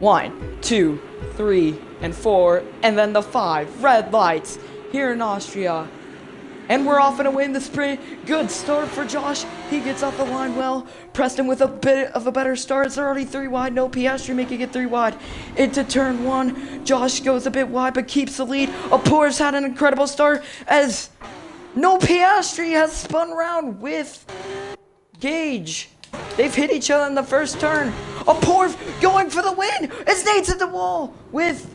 1, 2, 3, and 4, and then the 5 red lights here in Austria. And we're off and away in the sprint. Good start for Josh. He gets off the line well. Preston with a bit of a better start. It's already 3 wide. No Piastri making it 3 wide. Into turn 1. Josh goes a bit wide but keeps the lead. Apor's had an incredible start as no Piastri has spun around with Gage. They've hit each other in the first turn. Apor going for the win. It's Nate's at the wall with...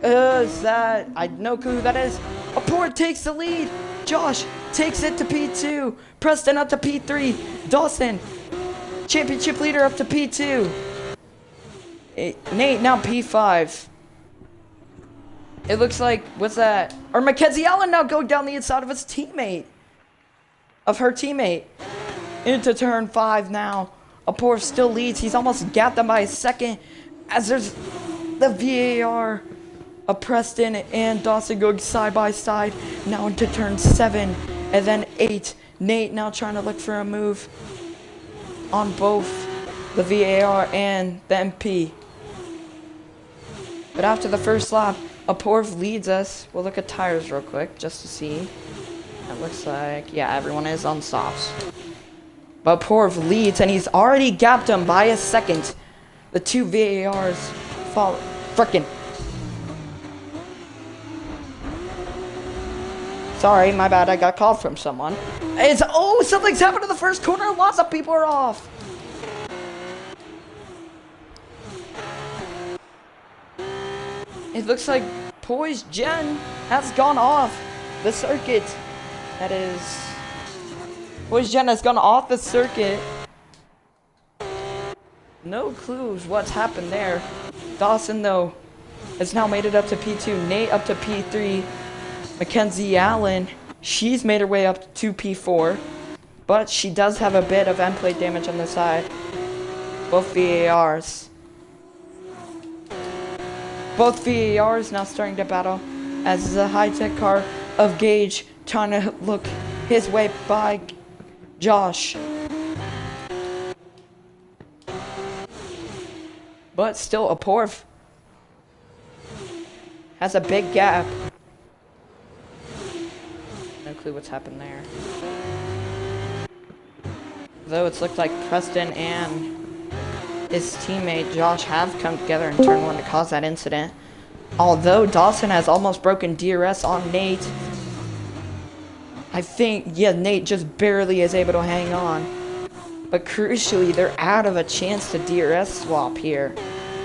is that... I have no clue who that is. Apor takes the lead. Josh takes it to P2. Preston up to P3. Dawson, championship leader, up to P2. Nate now P5. It looks like, what's that? Or Mackenzie Allen now going down the inside of his teammate. Of her teammate. Into turn 5 now. Apor still leads. He's almost gapped them by a second. As there's the VAR. Preston and Dawson going side by side. Now into turn 7 and then 8. Nate now trying to look for a move on both the VAR and the MP. But after the first lap, Apor leads us. We'll look at tires real quick just to see. It looks like, yeah, everyone is on softs. But Apor leads and he's already gapped him by a second. The 2 VARs follow. Frickin'. Sorry, my bad, I got called from someone. It's, oh, something's happened in the first corner. Lots of people are off. It looks like Poise Gen has gone off the circuit. That is... Poise Gen has gone off the circuit. No clues what's happened there. Dawson, though, has now made it up to P2. Nate up to P3. Mackenzie Allen, she's made her way up to P4, but she does have a bit of end plate damage on the side. Both VARs. Both VARs now starting to battle as the high-tech car of Gage trying to look his way by Josh. But still, Apor has a big gap. No clue what's happened there. Though it's looked like Preston and his teammate Josh have come together in turn 1 to cause that incident. Although Dawson has almost broken DRS on Nate. I think, yeah, Nate just barely is able to hang on. But crucially, they're out of a chance to DRS swap here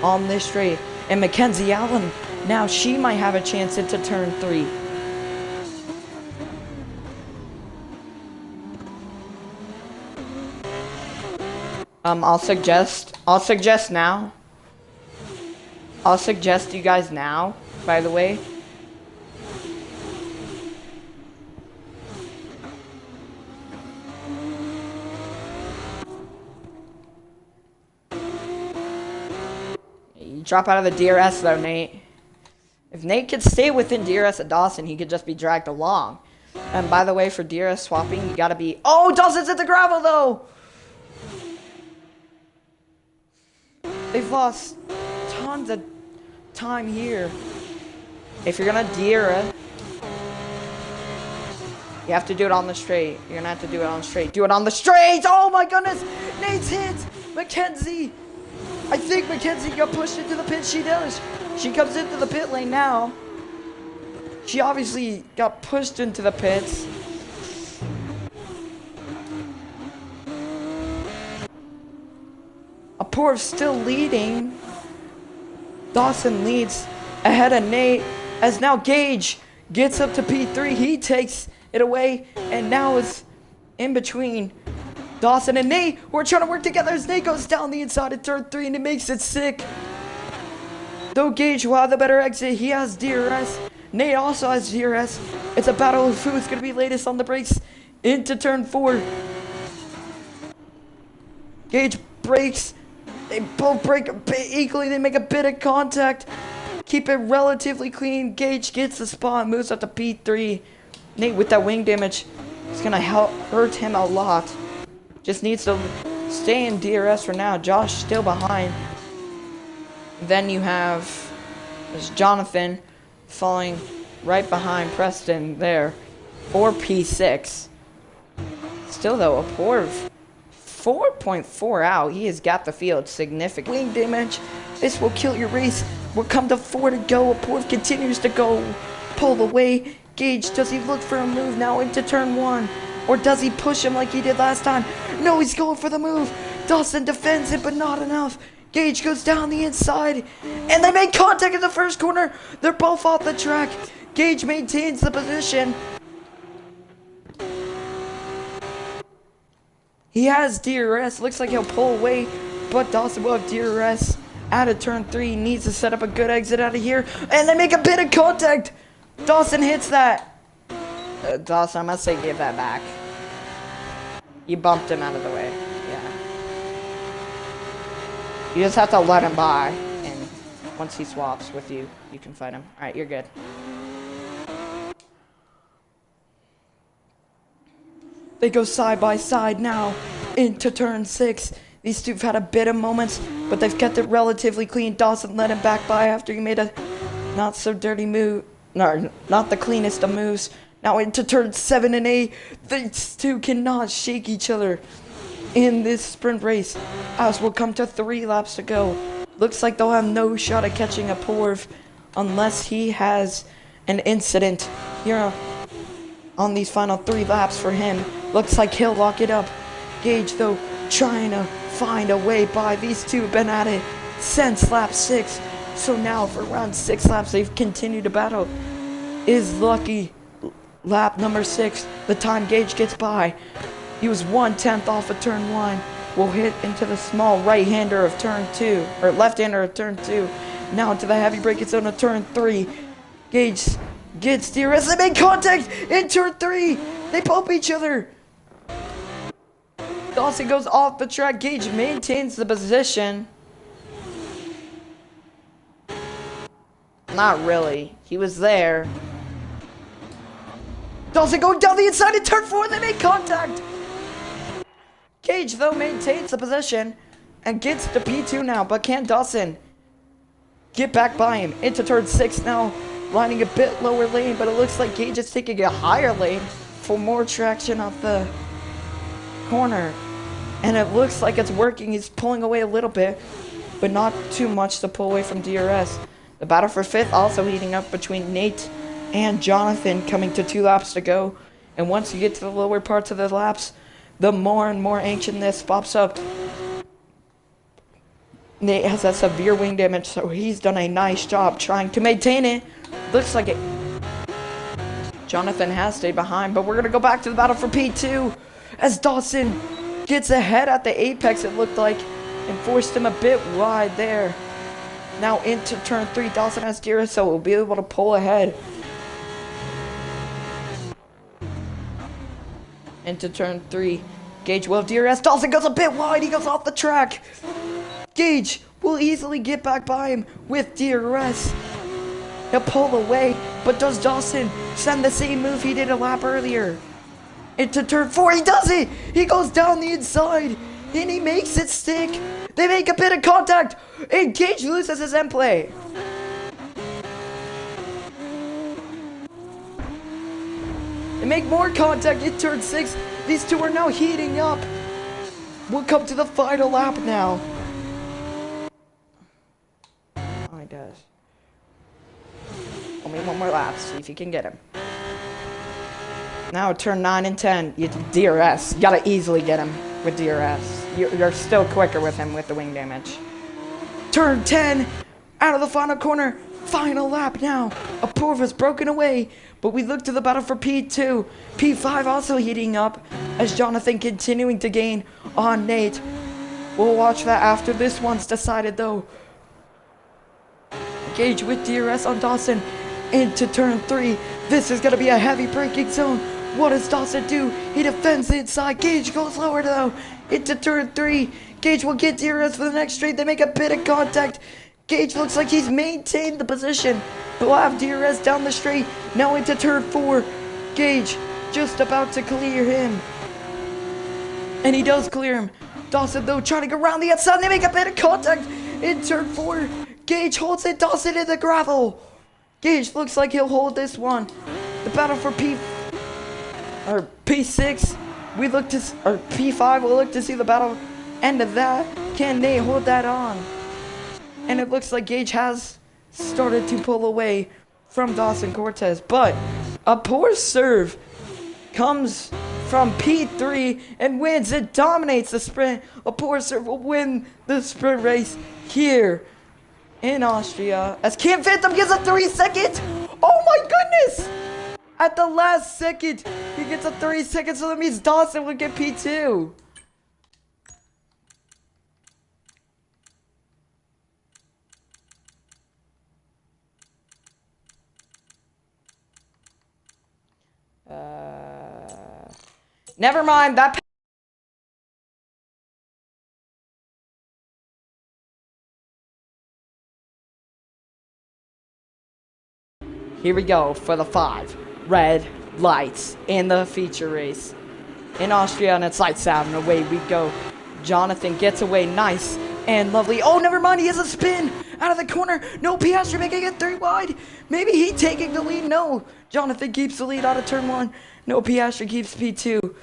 on this straight. And Mackenzie Allen, now she might have a chance into turn 3. I'll suggest you guys now, by the way. You drop out of the DRS though, Nate. If Nate could stay within DRS at Dawson, he could just be dragged along. And by the way, for DRS swapping, you gotta be... Oh, Dawson's at the gravel though! They've lost tons of time here. If you're gonna DRS, you have to do it on the straight. You're gonna have to do it on the straight. Do it on the straight! Oh my goodness! Nate's hit! Mackenzie! I think Mackenzie got pushed into the pit. She does. She comes into the pit lane now. She obviously got pushed into the pits. Apor still leading. Dawson leads ahead of Nate as now Gage gets up to P3. He takes it away and now is in between Dawson and Nate. We're trying to work together as Nate goes down the inside of turn 3 and it makes it sick. Though Gage will have the better exit, he has DRS. Nate also has DRS. It's a battle of who's going to be latest on the brakes into turn 4. Gage brakes. They both break a bit equally. They make a bit of contact. Keep it relatively clean. Gage gets the spot, moves up to P3. Nate with that wing damage, it's going to hurt him a lot. Just needs to stay in DRS for now. Josh still behind. Then you have there's Jonathan falling right behind Preston there, or P6. Still though, a poor 4.4 out. He has got the field significant. Wing damage. This will kill your race. We'll come to 4 to go. A poor continues to go. Pull away. Gage, does he look for a move now into turn 1? Or does he push him like he did last time? No, he's going for the move. Dawson defends it, but not enough. Gage goes down the inside. And they make contact in the first corner. They're both off the track. Gage maintains the position. He has DRS. Looks like he'll pull away. But Dawson will have DRS out of turn 3. Needs to set up a good exit out of here. And they make a bit of contact. Dawson hits that. Dawson, I must say, give that back. You bumped him out of the way. Yeah. You just have to let him by. And once he swaps with you, you can fight him. Alright, you're good. They go side by side now into turn 6. These two have had a bit of moments, but they've kept it relatively clean. Dawson let him back by after he made a not so dirty move. No, not the cleanest of moves. Now into turn 7 and 8. These two cannot shake each other in this sprint race, as we'll come to 3 laps to go. Looks like they'll have no shot at catching a Porv unless he has an incident here on these final 3 laps for him. Looks like he'll lock it up. Gage, though, trying to find a way by. These two have been at it since lap 6. So now for around 6 laps, they've continued to battle. Is lucky lap number 6, the time Gage gets by. He was 1/10 off of turn 1. Will hit into the small right-hander of turn 2, or left-hander of turn 2. Now into the heavy braking zone of turn 3. Gage gets DRS. They make contact in turn 3. They bump each other. Dawson goes off the track. Gage maintains the position. Not really. He was there. Dawson going down the inside in turn 4. They make contact. Gage, though, maintains the position and gets to P2 now. But can Dawson get back by him? Into turn 6 now. Lining a bit lower lane, but it looks like Gage is taking a higher lane for more traction off the corner. And it looks like it's working. He's pulling away a little bit, but not too much to pull away from DRS. The battle for 5th also heating up between Nate and Jonathan, coming to 2 laps to go. And once you get to the lower parts of the laps, the more and more anxiousness pops up. Nate has that severe wing damage, so he's done a nice job trying to maintain it. Looks like it. Jonathan has stayed behind, but we're going to go back to the battle for P2 as Dawson gets ahead at the apex, it looked like, and forced him a bit wide there. Now into turn 3, Dawson has DRS, so we'll be able to pull ahead. Into turn 3, Gage will have DRS. Dawson goes a bit wide, he goes off the track. Gage will easily get back by him with DRS. He'll pull away, but does Dawson send the same move he did a lap earlier? Into turn 4, he does it! He goes down the inside, and he makes it stick. They make a bit of contact, and Gage loses his end play. They make more contact in turn 6. These two are now heating up. We'll come to the final lap now. Oh, he does. Only one more lap, see if you can get him. Now turn 9 and 10, you DRS. You gotta easily get him with DRS. You're still quicker with him with the wing damage. Turn 10, out of the final corner. Final lap now. A Porv has broken away, but we look to the battle for P2. P5 also heating up as Jonathan continuing to gain on Nate. We'll watch that after this one's decided though. Gage with DRS on Dawson into turn 3. This is going to be a heavy braking zone. What does Dawson do? He defends the inside. Gage goes lower though into turn 3. Gage will get DRS for the next straight. They make a bit of contact. Gage looks like he's maintained the position. He'll have DRS down the straight. Now into turn 4. Gage just about to clear him. And he does clear him. Dawson though trying to go around the outside. They make a bit of contact in turn 4. Gage holds it, Dawson in the gravel. Gage looks like he'll hold this one. The battle for P6. We look to, or P5. We'll look to see the battle end of that. Can they hold that on? And it looks like Gage has started to pull away from Dawson Cortez, but a poor serve comes from P3 and wins. It dominates the sprint. A poor serve will win the sprint race here in Austria as Cam Phantom gets a 3 second. Oh my goodness! At the last second, he gets a 3 second, so that means Dawson will get P2. Never mind, that here we go for the 5 red lights in the feature race in Austria, and it's lights out and away we go. Jonathan gets away, nice and lovely. Oh, never mind, he has a spin out of the corner. No, Piastri making it 3 wide. Maybe he taking the lead. No, Jonathan keeps the lead out of turn 1. No, Piastri keeps P2.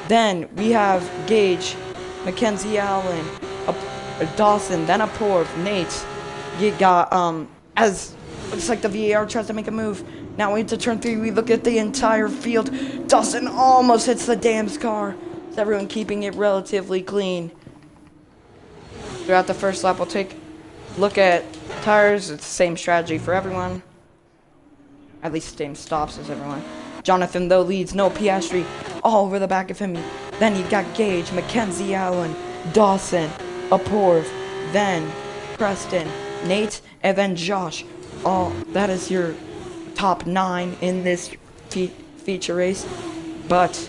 Then we have Gage, Mackenzie Allen, Dawson, then a Porf, Nate. You got, as looks like the VAR tries to make a move. Now into turn 3, we look at the entire field. Dawson almost hits the Dams car. Is everyone keeping it relatively clean? Throughout the first lap, we'll take a look at tires. It's the same strategy for everyone. At least the same stops as everyone. Jonathan, though, leads. No, Piastri all over the back of him. Then you got Gage, Mackenzie Allen, Dawson, Aporv, then Preston, Nate, and then Josh. All that is your top 9 in this feature race. But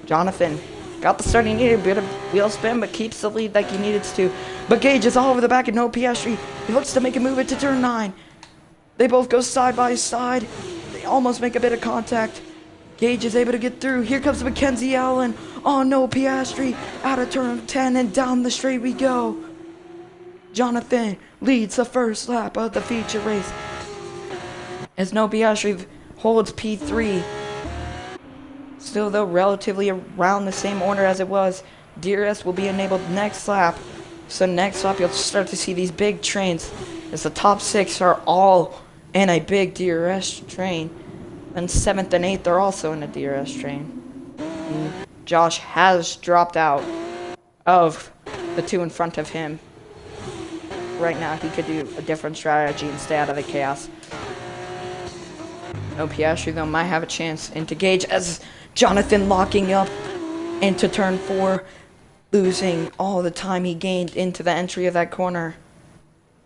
Jonathan got the start he needed, a bit of wheel spin, but keeps the lead like he needed to. But Gage is all over the back and no Piastri. He looks to make a move into turn 9. They both go side by side. They almost make a bit of contact. Gage is able to get through. Here comes Mackenzie Allen. Oh no, Piastri out of turn 10 and down the straight we go. Jonathan leads the first lap of the feature race as no Piastri holds P3. Still though, relatively around the same order as it was. DRS will be enabled next lap. So next lap you'll start to see these big trains as the top 6 are all in a big DRS train. And 7th and 8th are also in a DRS train. And Josh has dropped out of the 2 in front of him. Right now he could do a different strategy and stay out of the chaos. No Piastri though might have a chance into Gage as Jonathan locking up into turn 4, losing all the time he gained into the entry of that corner.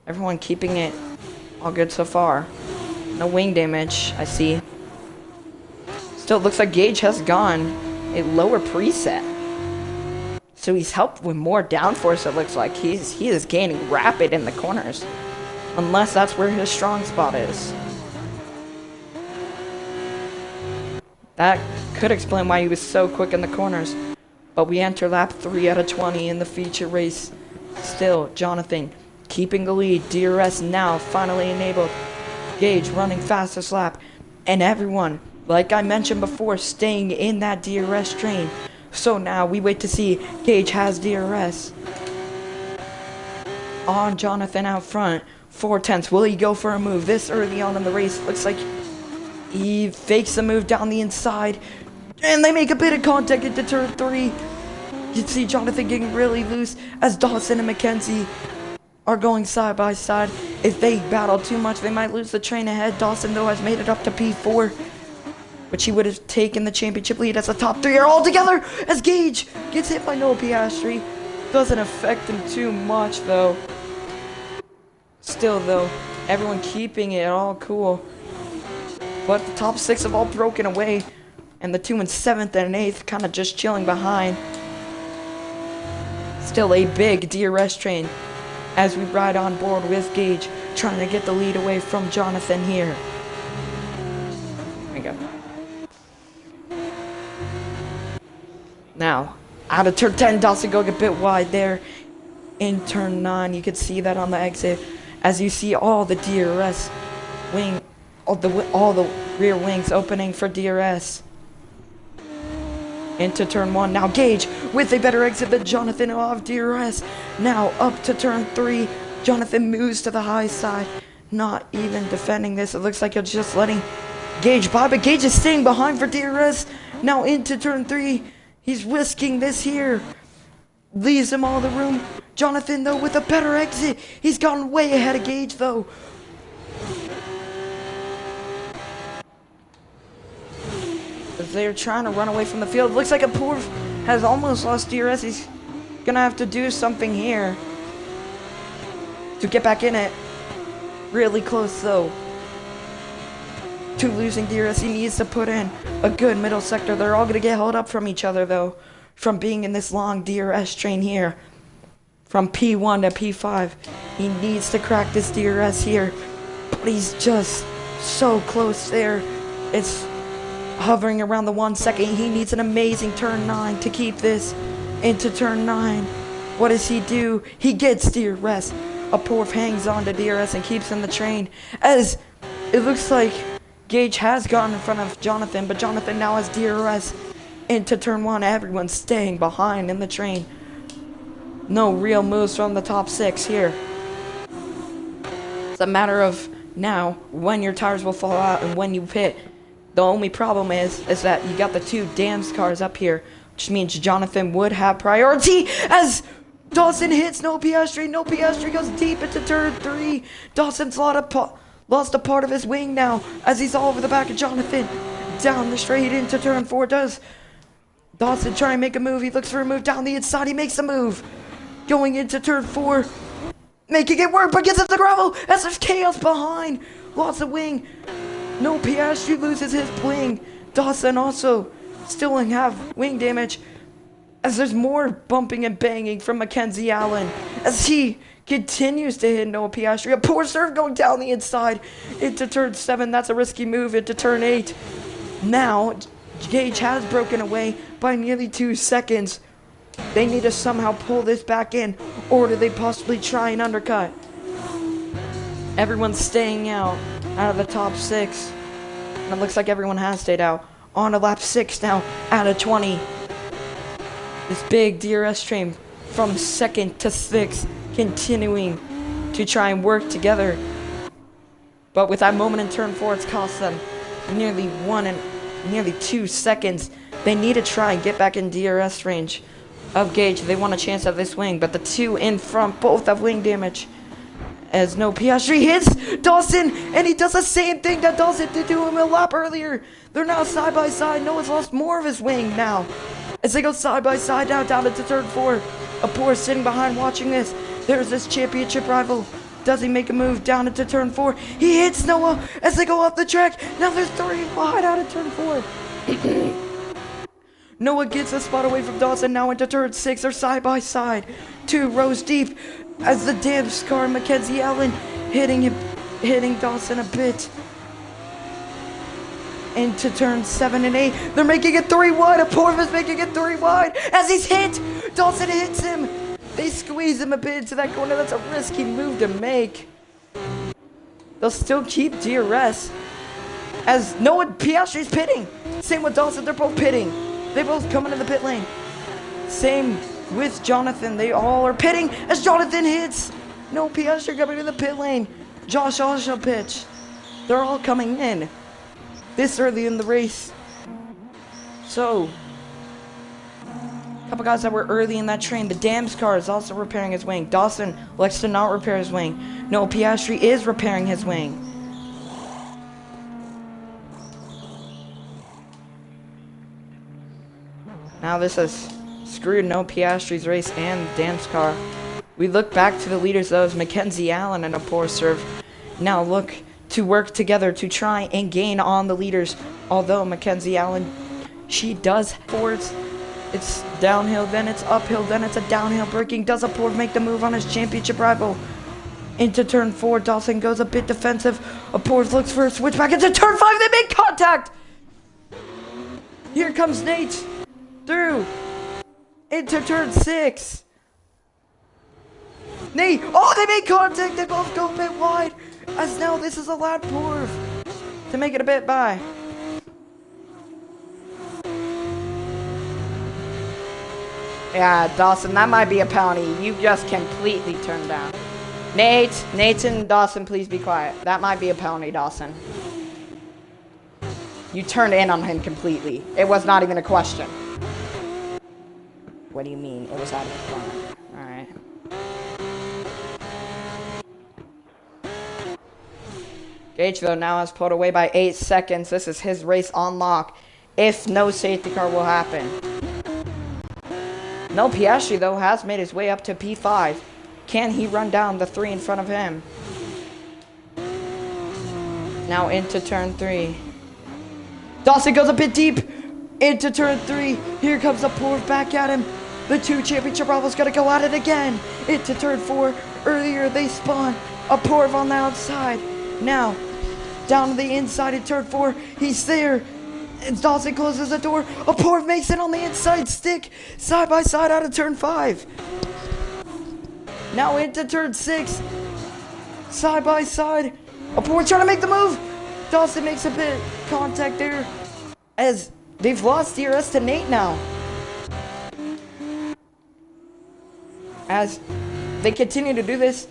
Everyone keeping it all good so far. No wing damage, I see. Still looks like Gage has gone a lower preset. So he's helped with more downforce, it looks like. He is gaining rapid in the corners. Unless that's where his strong spot is. That could explain why he was so quick in the corners. But we enter lap 3 out of 20 in the feature race. Still, Jonathan keeping the lead. DRS now finally enabled. Gage running fastest lap. And everyone, like I mentioned before, staying in that DRS train. So now we wait to see. Gage has DRS on Jonathan out front. 4/10. Will he go for a move this early on in the race? Looks like he fakes the move down the inside. And they make a bit of contact into turn 3. You can see Jonathan getting really loose as Dawson and Mackenzie are going side by side. If they battle too much, they might lose the train ahead. Dawson, though, has made it up to P4, which he would have taken the championship lead as the top 3 are all together as Gage gets hit by no Piastri. Doesn't affect him too much, though. Still, though, everyone keeping it all cool. But the top 6 have all broken away, and the 2 in 7th and 8th kind of just chilling behind. Still a big DRS train as we ride on board with Gage, trying to get the lead away from Jonathan here. There we go. Now, out of turn 10, Dawson going a bit wide there. In turn 9, you can see that on the exit as you see all the DRS wing, all the rear wings opening for DRS. Into turn 1. Now Gage with a better exit than Jonathan off DRS. Now up to turn 3. Jonathan moves to the high side. Not even defending this. It looks like you're just letting Gage by, but Gage is staying behind for DRS. Now into turn 3. He's risking this here. Leaves him all the room. Jonathan, though, with a better exit. He's gotten way ahead of Gage, though. As they're trying to run away from the field. Looks like Apoor has almost lost DRS. He's gonna have to do something here to get back in it. Really close, though, to losing DRS. He needs to put in a good middle sector. They're all gonna get held up from each other, though, from being in this long DRS train here. From P1 to P5. He needs to crack this DRS here. But he's just so close there. It's hovering around the 1 second. He needs an amazing turn 9 to keep this into turn 9. What does he do? He gets DRS. Apoor hangs on to DRS and keeps in the train. As it looks like Gage has gone in front of Jonathan, but Jonathan now has DRS into turn 1. Everyone's staying behind in the train. No real moves from the top 6 here. It's a matter of now when your tires will fall out and when you pit. The only problem is that you got the 2 Dams cars up here, which means Jonathan would have priority as Dawson hits no Piastri. No Piastri goes deep into turn 3. Dawson's lost a part of his wing now as he's all over the back of Jonathan. Down the straight into turn 4. Does Dawson try and make a move? He looks for a move down the inside. He makes a move. Going into turn 4. Making it work, but gets into gravel as there's chaos behind. Lost a wing. No Piastri loses his wing. Dawson also still have wing damage as there's more bumping and banging from Mackenzie Allen as he continues to hit Noah Piastri. A poor serve going down the inside into turn 7. That's a risky move into turn 8. Now Gage has broken away by nearly 2 seconds. They need to somehow pull this back in, or do they possibly try and undercut? Everyone's staying out of the top 6. And it looks like everyone has stayed out. On to lap 6 now, out of 20. This big DRS train from 2nd to 6th, continuing to try and work together. But with that moment in turn 4, it's cost them nearly 2 seconds. They need to try and get back in DRS range of Gage. They want a chance at this wing, but the 2 in front both have wing damage. As no Piastri hits Dawson, and he does the same thing that Dawson did to him a lap earlier. They're now side by side. Noah's lost more of his wing now. As they go side by side now down into turn 4. Apoor sitting behind watching this. There's this championship rival. Does he make a move down into turn 4? He hits Noah as they go off the track. Now there's 3 wide out of turn 4. Noah gets a spot away from Dawson now into turn 6. They're side by side. 2 rows deep as the Dams car, Mackenzie Allen, hitting Dawson a bit. Into turn 7 and 8. They're making it 3 wide. Apoor is making it 3 wide as he's hit. Dawson hits him. They squeeze him a bit into that corner. That's a risky move to make. They'll still keep DRS as Noah Piastri's pitting. Same with Dawson. They're both pitting. They both come into the pit lane. Same with Jonathan. They all are pitting as Jonathan hits. No Piastri coming to the pit lane. Josh also pitch. They're all coming in this early in the race. So, a couple guys that were early in that train. The Dams car is also repairing his wing. Dawson likes to not repair his wing. No, Piastri is repairing his wing. Now this has screwed No Piastri's race and Dams car. We look back to the leaders, though, as Mackenzie Allen and Apoor serve. Now look to work together to try and gain on the leaders. Although Mackenzie Allen, she does forwards. It's downhill, then it's uphill, then it's a downhill braking. Does Apoor make the move on his championship rival? Into turn 4, Dawson goes a bit defensive. Apoor looks for a switch back into turn 5. They make contact. Here comes Nate through into turn 6. Nate. Oh, they made contact. They both go a bit wide. As now this is a lap Porv to make it a bit by. Yeah, Dawson, that might be a penalty. You just completely turned down. Nate and Dawson, please be quiet. That might be a penalty, Dawson. You turned in on him completely. It was not even a question. What do you mean? It was out of the corner. Alright. Gage, though, now has pulled away by 8 seconds. This is his race on lock. If no safety car will happen. No, Piastri, though, has made his way up to P5. Can he run down the 3 in front of him? Now into turn 3. Dawson goes a bit deep into turn 3. Here comes the Porv back at him. The 2 championship rivals gotta go at it again. Into turn 4. Earlier they spun a Porv on the outside. Now, down to the inside in turn 4. He's there. And Dawson closes the door. A Porv makes it on the inside stick. Side by side out of turn 5. Now into turn 6. Side by side. A Porv trying to make the move. Dawson makes a bit contact there. As they've lost DRS to Nate now. As they continue to do this.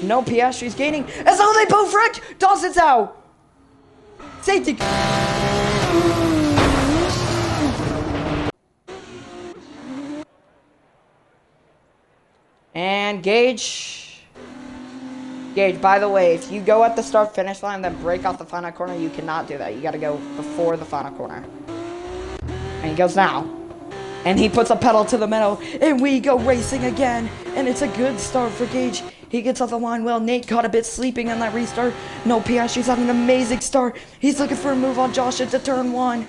No, Piastri's gaining. As though they both wrecked. Dawson's out. Safety. And Gage, by the way, if you go at the start finish line then break off the final corner, you cannot do that. You gotta go before the final corner. And he goes now. And he puts a pedal to the metal. And we go racing again. And it's a good start for Gage. He gets off the line well. Nate caught a bit sleeping on that restart. No, Piastri's had an amazing start. He's looking for a move on Josh into turn 1.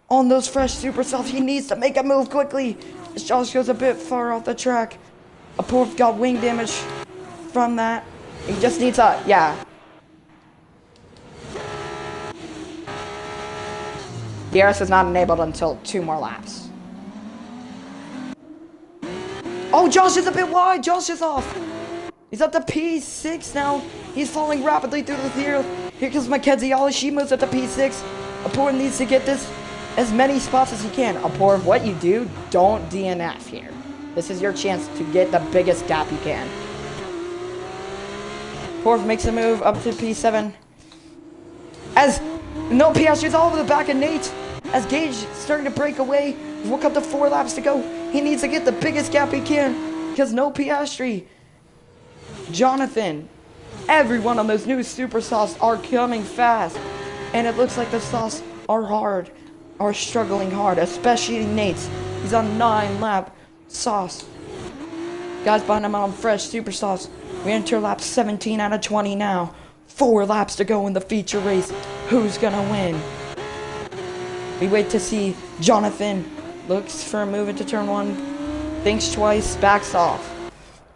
On those fresh super softs, he needs to make a move quickly. As Josh goes a bit far off the track. A Porv got wing damage from that. He just needs a, yeah. DRS is not enabled until 2 more laps. Oh, Josh is a bit wide. Josh is off. He's up to P6 now. He's falling rapidly through the field. Here comes Mackenzie Ollie. She moves up to P6. A Porv needs to get this as many spots as he can. A Porv, what you do, don't DNF here. This is your chance to get the biggest gap you can. Porv makes a move up to P7. As no Piastri's all over the back of Nate. As Gage starting to break away. We'll come to 4 laps to go. He needs to get the biggest gap he can. Because no Piastri. Jonathan. Everyone on those new super sauce are coming fast. And it looks like the sauce are hard. Are struggling hard. Especially Nate's. He's on 9 lap sauce. Guys behind him on fresh super sauce. We enter lap 17 out of 20 now. 4 laps to go in the feature race. Who's gonna win? We wait to see. Jonathan looks for a move into turn 1. Thinks twice. Backs off.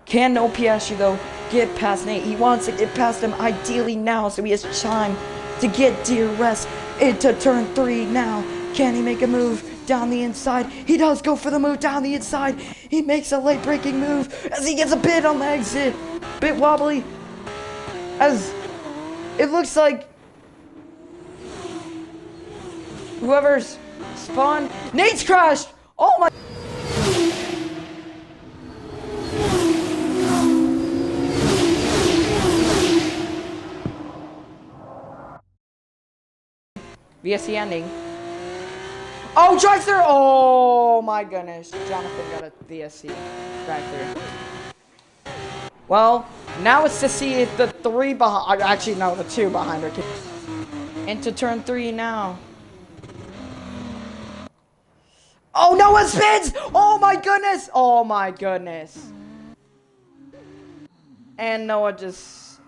Can no Piastri though get past Nate? He wants to get past him ideally now so he has time to get DRS into turn 3 now. Can he make a move down the inside? He does go for the move down the inside. He makes a late braking move as he gets a bit on the exit. Bit wobbly. As it looks like whoever's spawned. Nate's crashed! Oh my. VSC ending. Oh, drive through! Oh my goodness. Jonathan got a VSC drive through. Well, now it's to see if the 3 behind, actually no, the 2 behind her. Into turn 3 now. Oh no, it spins! Oh my goodness! Oh my goodness. And Noah has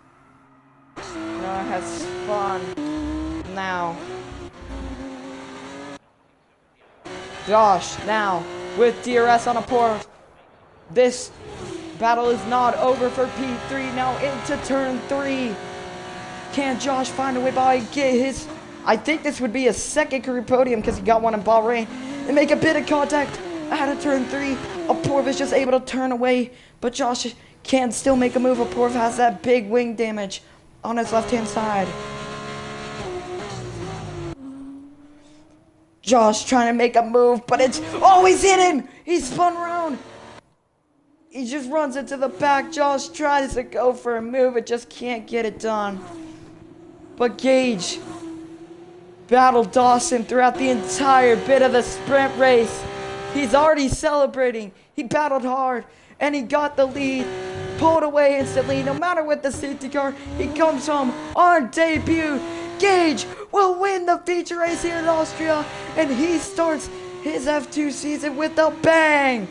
spun now. Josh now with DRS on a Porv. This battle is not over for P3. Now into turn 3. Can Josh find a way by get his? I think this would be his 2nd career podium because he got one in Bahrain. And make a bit of contact out of turn 3. A Porv is just able to turn away, but Josh can still make a move. Apoorv has that big wing damage on his left-hand side. Josh trying to make a move, but it's... Oh, he's hit him! He spun around! He just runs into the back. Josh tries to go for a move, it just can't get it done. But Gage battled Dawson throughout the entire bit of the sprint race. He's already celebrating. He battled hard, and he got the lead. Pulled away instantly. No matter what the safety car, he comes home on debut. Gage will win the feature race here in Austria, and he starts his F2 season with a bang.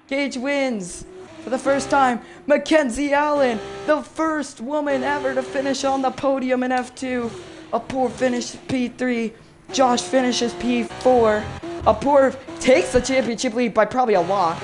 Gage wins for the first time. Mackenzie Allen, the first woman ever to finish on the podium in F2. Apoorv finishes P3. Josh finishes P4. Apoorv takes the championship lead by probably a lot.